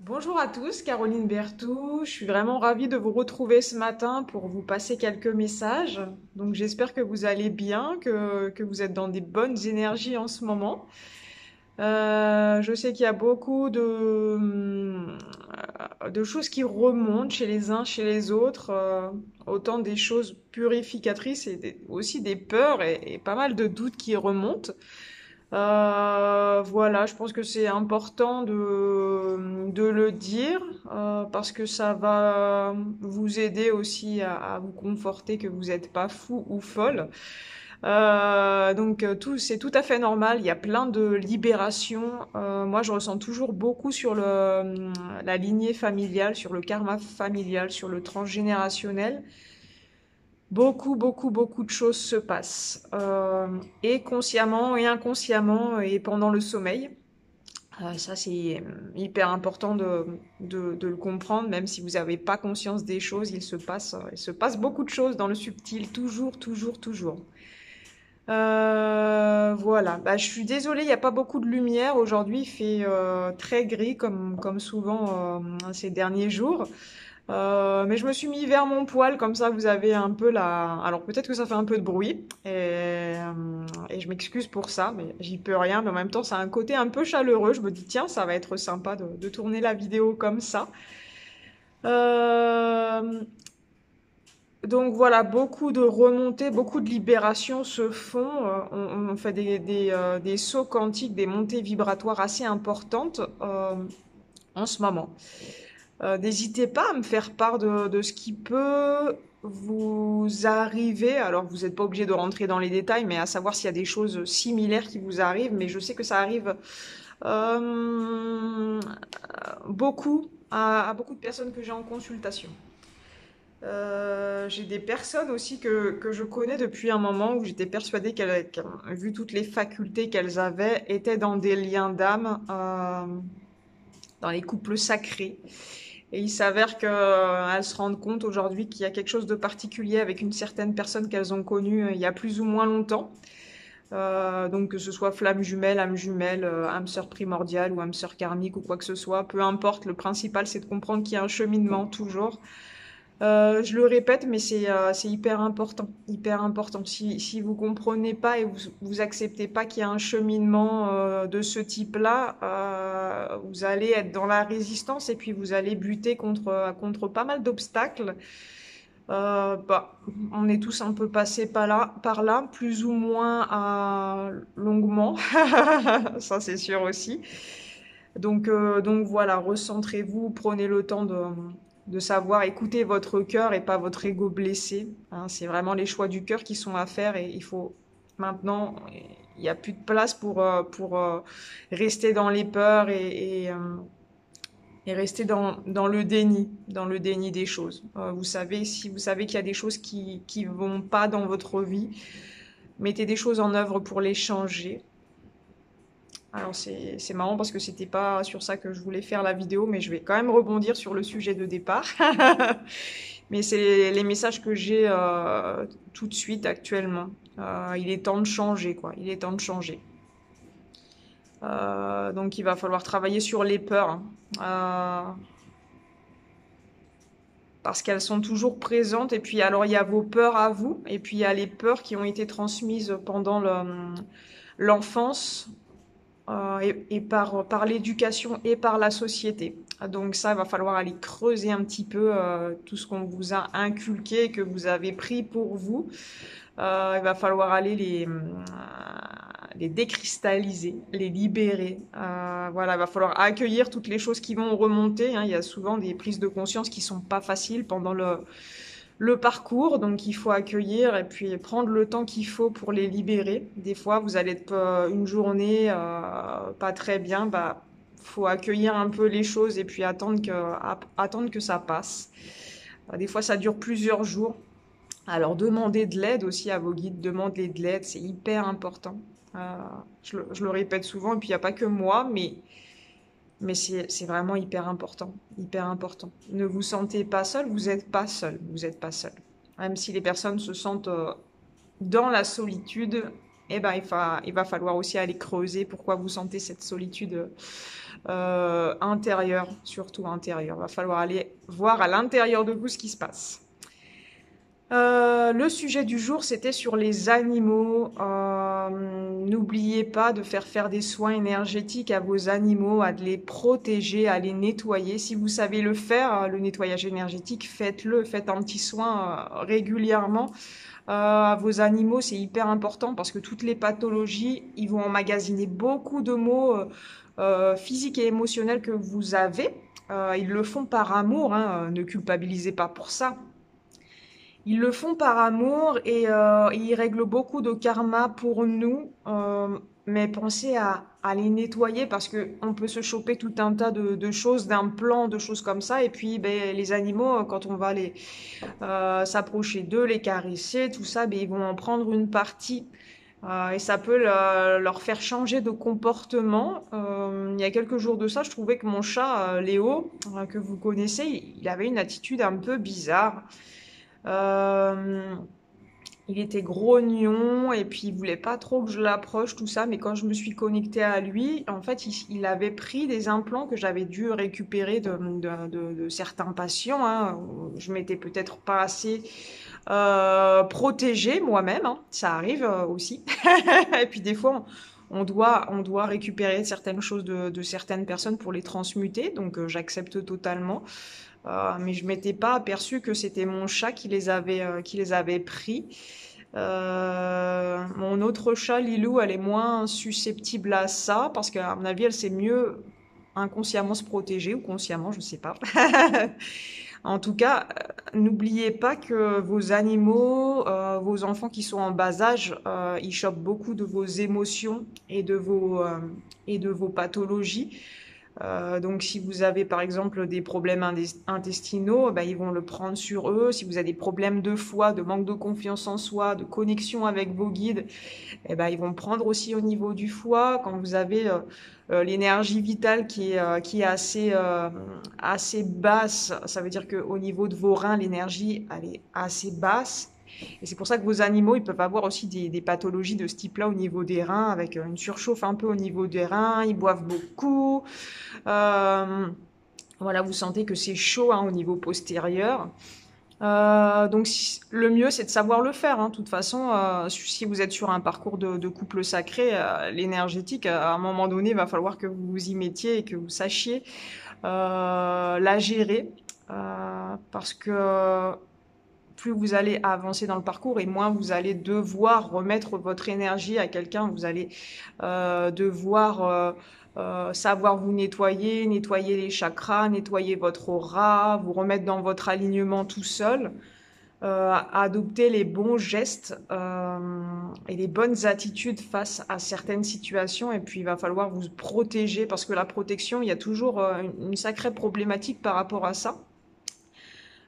Bonjour à tous, Caroline Berthoud. Je suis vraiment ravie de vous retrouver ce matin pour vous passer quelques messages. Donc j'espère que vous allez bien, que vous êtes dans des bonnes énergies en ce moment. Je sais qu'il y a beaucoup de choses qui remontent chez les uns, chez les autres, autant des choses purificatrices et aussi des peurs et pas mal de doutes qui remontent. Voilà, je pense que c'est important de le dire parce que ça va vous aider aussi à vous conforter que vous n'êtes pas fou ou folle. C'est tout à fait normal. Il y a plein de libérations. Moi, je ressens toujours beaucoup sur la lignée familiale, sur le karma familial, sur le transgénérationnel. Beaucoup, beaucoup, beaucoup de choses se passent, et consciemment et inconsciemment et pendant le sommeil. Ça, c'est hyper important de le comprendre, même si vous n'avez pas conscience des choses, il se passe beaucoup de choses dans le subtil, toujours, toujours, toujours. Voilà, bah, je suis désolée, il n'y a pas beaucoup de lumière aujourd'hui, il fait très gris comme souvent ces derniers jours. Mais je me suis mis vers mon poêle, comme ça vous avez un peu la... Alors peut-être que ça fait un peu de bruit, et je m'excuse pour ça, mais j'y peux rien. Mais en même temps, ça a un côté un peu chaleureux. Je me dis, tiens, ça va être sympa de tourner la vidéo comme ça. Euh, donc voilà, beaucoup de remontées, beaucoup de libérations se font. On fait des sauts quantiques, des montées vibratoires assez importantes en ce moment. N'hésitez pas à me faire part de ce qui peut vous arriver. Alors, vous n'êtes pas obligé de rentrer dans les détails, mais à savoir s'il y a des choses similaires qui vous arrivent. Mais je sais que ça arrive euh, beaucoup à beaucoup de personnes que j'ai en consultation. J'ai des personnes aussi que je connais depuis un moment où j'étais persuadée vu toutes les facultés qu'elles avaient, étaient dans des liens d'âme, dans les couples sacrés. Et il s'avère qu'elles se rendent compte aujourd'hui qu'il y a quelque chose de particulier avec une certaine personne qu'elles ont connue il y a plus ou moins longtemps. Donc que ce soit âme jumelle, âme sœur primordiale ou âme sœur karmique ou quoi que ce soit, peu importe, le principal c'est de comprendre qu'il y a un cheminement toujours. Je le répète, mais c'est hyper important, hyper important. Si vous comprenez pas et vous acceptez pas qu'il y a un cheminement de ce type-là, vous allez être dans la résistance et puis vous allez buter contre pas mal d'obstacles. Bah, on est tous un peu passés par là, plus ou moins longuement, ça c'est sûr aussi. Donc voilà, recentrez-vous, prenez le temps de savoir écouter votre cœur et pas votre ego blessé. Hein. C'est vraiment les choix du cœur qui sont à faire et il faut maintenant, il n'y a plus de place pour rester dans les peurs et rester dans dans le déni des choses. Vous savez, si vous savez qu'il y a des choses qui vont pas dans votre vie, mettez des choses en œuvre pour les changer. Alors c'est marrant parce que c'était pas sur ça que je voulais faire la vidéo, mais je vais quand même rebondir sur le sujet de départ. Mais c'est les messages que j'ai tout de suite actuellement. Il est temps de changer, quoi. Il est temps de changer. Donc il va falloir travailler sur les peurs, hein. Parce qu'elles sont toujours présentes. Et puis alors il y a vos peurs à vous, et puis il y a les peurs qui ont été transmises pendant l'enfance, et par l'éducation et par la société. Donc ça, il va falloir aller creuser un petit peu tout ce qu'on vous a inculqué, que vous avez pris pour vous. Il va falloir aller les décristalliser, les libérer. Voilà, il va falloir accueillir toutes les choses qui vont remonter. Hein. Il y a souvent des prises de conscience qui sont pas faciles pendant le parcours, donc il faut accueillir et puis prendre le temps qu'il faut pour les libérer. Des fois, vous allez être une journée pas très bien, bah faut accueillir un peu les choses et puis attendre que ça passe. Des fois, ça dure plusieurs jours. Alors, demandez de l'aide aussi à vos guides, demandez de l'aide, c'est hyper important. Euh, je le répète souvent, et puis il n'y a pas que moi, mais c'est vraiment hyper important, hyper important. Ne vous sentez pas seul, vous n'êtes pas seul, vous n'êtes pas seul. Même si les personnes se sentent dans la solitude, eh ben, il va falloir aussi aller creuser pourquoi vous sentez cette solitude intérieure, surtout intérieure. Il va falloir aller voir à l'intérieur de vous ce qui se passe. Le sujet du jour, c'était sur les animaux. N'oubliez pas de faire des soins énergétiques à vos animaux, à de les protéger, à les nettoyer. Si vous savez le faire, le nettoyage énergétique, faites-le. Faites un petit soin régulièrement à vos animaux. C'est hyper important parce que toutes les pathologies, ils vont emmagasiner beaucoup de maux physiques et émotionnels que vous avez. Ils le font par amour, hein, ne culpabilisez pas pour ça. Ils le font par amour et ils règlent beaucoup de karma pour nous. Mais pensez à les nettoyer parce que on peut se choper tout un tas de choses, d'implants, de choses comme ça. Et puis, ben, les animaux, quand on va les s'approcher d'eux, les caresser, tout ça, ben, ils vont en prendre une partie. Et ça peut leur faire changer de comportement. Il y a quelques jours de ça, je trouvais que mon chat, Léo, que vous connaissez, il avait une attitude un peu bizarre. Euh, il était grognon et puis il voulait pas trop que je l'approche, tout ça. Mais quand je me suis connectée à lui, en fait, il avait pris des implants que j'avais dû récupérer de certains patients, hein. Je m'étais peut-être pas assez protégée moi-même, hein. Ça arrive aussi. Et puis des fois, on doit récupérer certaines choses de certaines personnes pour les transmuter. Donc j'accepte totalement. Mais je m'étais pas aperçue que c'était mon chat qui les avait pris. Mon autre chat, Lilou, elle est moins susceptible à ça parce qu'à mon avis, elle sait mieux inconsciemment se protéger ou consciemment, je sais pas. En tout cas, n'oubliez pas que vos animaux, vos enfants qui sont en bas âge, ils chopent beaucoup de vos émotions et de vos pathologies. Donc, si vous avez par exemple des problèmes intestinaux, ben, ils vont le prendre sur eux. Si vous avez des problèmes de foi, de manque de confiance en soi, de connexion avec vos guides, eh ben, ils vont prendre aussi au niveau du foie. Quand vous avez l'énergie vitale qui est assez basse, ça veut dire qu'au niveau de vos reins, l'énergie elle est assez basse. Et c'est pour ça que vos animaux, ils peuvent avoir aussi des pathologies de ce type-là au niveau des reins, avec une surchauffe un peu au niveau des reins, ils boivent beaucoup. Euh, voilà, vous sentez que c'est chaud hein, au niveau postérieur. Donc le mieux c'est de savoir le faire. Hein. De toute façon, si vous êtes sur un parcours de couple sacré, l'énergétique, à un moment donné, il va falloir que vous vous y mettiez et que vous sachiez la gérer. Parce que plus vous allez avancer dans le parcours et moins vous allez devoir remettre votre énergie à quelqu'un. Vous allez devoir savoir vous nettoyer, nettoyer les chakras, nettoyer votre aura, vous remettre dans votre alignement tout seul, adopter les bons gestes et les bonnes attitudes face à certaines situations. Et puis il va falloir vous protéger parce que la protection, il y a toujours une sacrée problématique par rapport à ça.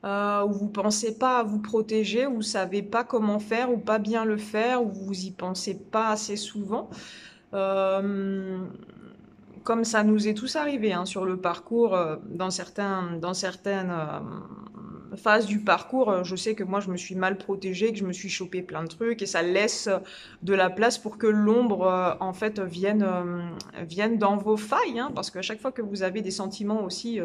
Où vous pensez pas à vous protéger, où vous savez pas comment faire, ou pas bien le faire, ou vous y pensez pas assez souvent. Euh, Comme ça nous est tous arrivé hein, sur le parcours, dans certaines phases du parcours, je sais que moi je me suis mal protégée, que je me suis chopé plein de trucs, et ça laisse de la place pour que l'ombre en fait vienne dans vos failles, hein, parce qu'à chaque fois que vous avez des sentiments aussi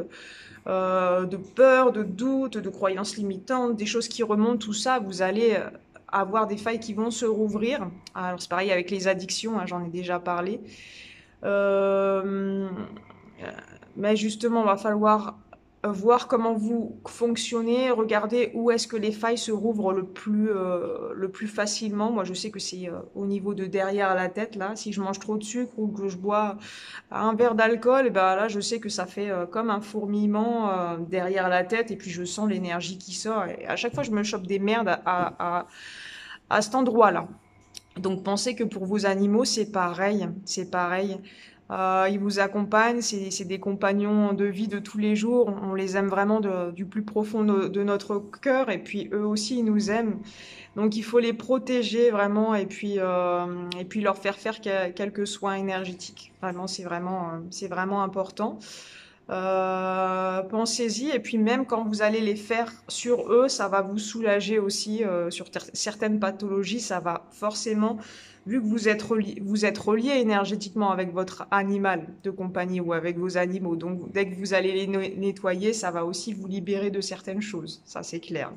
de peur, de doute, de croyances limitantes, des choses qui remontent, tout ça, vous allez avoir des failles qui vont se rouvrir. Alors c'est pareil avec les addictions, hein, j'en ai déjà parlé. Euh, mais justement, il va falloir voir comment vous fonctionnez, regarder où est-ce que les failles se rouvrent le plus facilement. Moi, je sais que c'est au niveau de derrière la tête, là. Si je mange trop de sucre ou que je bois un verre d'alcool, et ben là, je sais que ça fait comme un fourmillement derrière la tête et puis je sens l'énergie qui sort. Et à chaque fois, je me chope des merdes à cet endroit-là. Donc pensez que pour vos animaux, c'est pareil, c'est pareil. Ils vous accompagnent, c'est des compagnons de vie de tous les jours. On les aime vraiment du plus profond de notre cœur et puis eux aussi, ils nous aiment. Donc il faut les protéger vraiment et puis leur faire quelques soins énergétiques. Vraiment, c'est vraiment important. Pensez-y, et puis même quand vous allez les faire sur eux, ça va vous soulager aussi sur certaines pathologies. Ça va forcément, vu que vous êtes relié énergétiquement avec votre animal de compagnie ou avec vos animaux, donc dès que vous allez les nettoyer, ça va aussi vous libérer de certaines choses. Ça, c'est clair.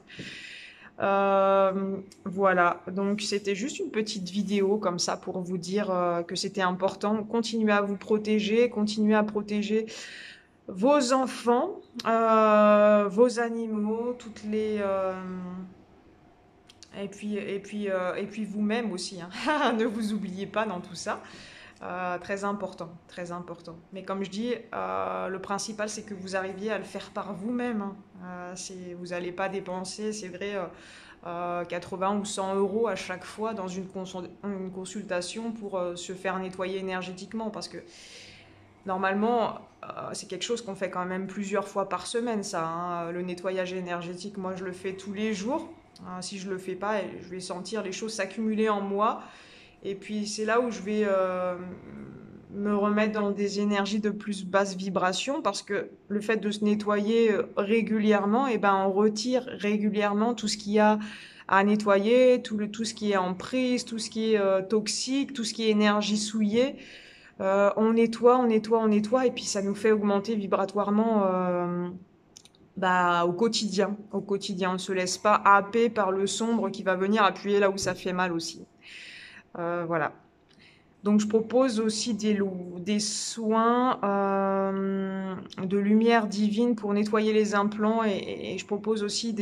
Voilà, donc c'était juste une petite vidéo comme ça pour vous dire que c'était important. Continuez à vous protéger, continuez à protéger vos enfants, vos animaux, toutes les et puis vous-même aussi, hein. Ne vous oubliez pas dans tout ça. Très important, très important. Mais comme je dis, le principal c'est que vous arriviez à le faire par vous-même, hein. Vous n'allez pas dépenser, c'est vrai, 80 ou 100 euros à chaque fois dans une consultation pour se faire nettoyer énergétiquement, parce que normalement, c'est quelque chose qu'on fait quand même plusieurs fois par semaine, ça, hein. Le nettoyage énergétique, moi, je le fais tous les jours. Si je le fais pas, je vais sentir les choses s'accumuler en moi. Et puis, c'est là où je vais me remettre dans des énergies de plus basse vibration, parce que le fait de se nettoyer régulièrement, et ben, on retire régulièrement tout ce qu'il y a à nettoyer, tout ce qui est en prise, tout ce qui est toxique, tout ce qui est énergie souillée. On nettoie, on nettoie, on nettoie, et puis ça nous fait augmenter vibratoirement au quotidien. Au quotidien, on ne se laisse pas happer par le sombre qui va venir appuyer là où ça fait mal aussi. Voilà. Donc je propose aussi des soins de lumière divine pour nettoyer les implants, et je propose aussi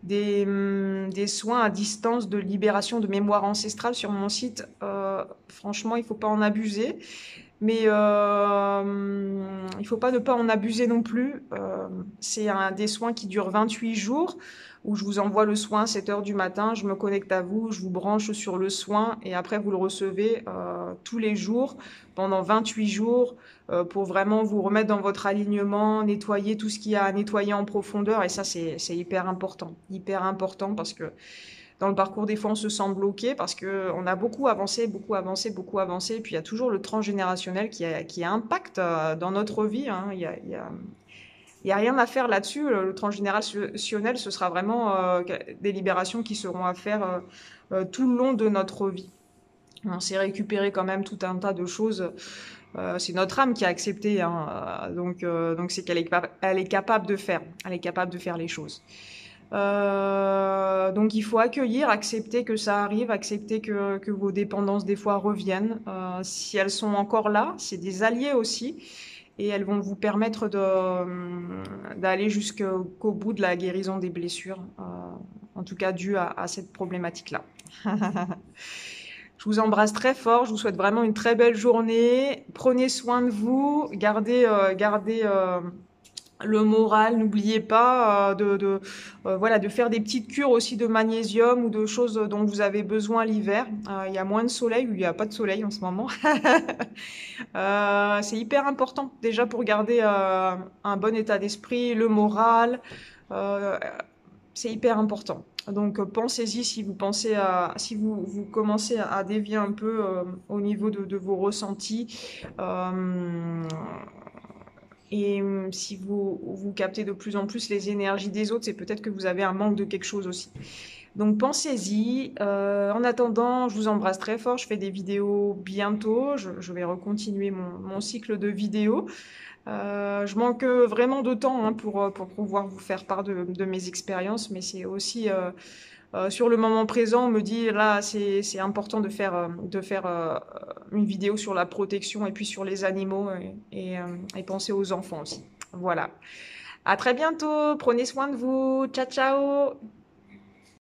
des soins à distance de libération de mémoire ancestrale sur mon site. Franchement, il ne faut pas en abuser. Mais il faut pas ne pas en abuser non plus. C'est des soins qui durent 28 jours, où je vous envoie le soin à 7 heures du matin, je me connecte à vous, je vous branche sur le soin, et après vous le recevez tous les jours pendant 28 jours pour vraiment vous remettre dans votre alignement, nettoyer tout ce qu'il y a à nettoyer en profondeur. Et ça, c'est hyper important. Hyper important, parce que dans le parcours, des fois, on se sent bloqué parce qu'on a beaucoup avancé, beaucoup avancé, beaucoup avancé. Et puis, il y a toujours le transgénérationnel qui impacte dans notre vie, hein. Il y a rien à faire là-dessus. Le transgénérationnel, ce sera vraiment des libérations qui seront à faire tout le long de notre vie. On s'est récupéré quand même tout un tas de choses. C'est notre âme qui a accepté, hein. Donc c'est elle est capable de faire. Elle est capable de faire les choses. Donc il faut accueillir, accepter que ça arrive, accepter que vos dépendances des fois reviennent. Si elles sont encore là, c'est des alliés aussi, et elles vont vous permettre d'aller jusqu'au bout de la guérison des blessures, en tout cas dû à cette problématique-là. Je vous embrasse très fort, je vous souhaite vraiment une très belle journée. Prenez soin de vous, gardez le moral, n'oubliez pas voilà, de faire des petites cures aussi de magnésium ou de choses dont vous avez besoin l'hiver. Il y a moins de soleil, ou il n'y a pas de soleil en ce moment. C'est hyper important déjà pour garder un bon état d'esprit, le moral. Euh, c'est hyper important. Donc pensez-y si vous commencez à dévier un peu au niveau de vos ressentis. Et si vous captez de plus en plus les énergies des autres, c'est peut-être que vous avez un manque de quelque chose aussi. Donc pensez-y. En attendant, je vous embrasse très fort. Je fais des vidéos bientôt. Je vais recontinuer mon cycle de vidéos. Je manque vraiment de temps, hein, pour pouvoir vous faire part de mes expériences, mais c'est aussi sur le moment présent, on me dit là, c'est important de faire une vidéo sur la protection, et puis sur les animaux, et penser aux enfants aussi. Voilà. À très bientôt. Prenez soin de vous. Ciao, ciao.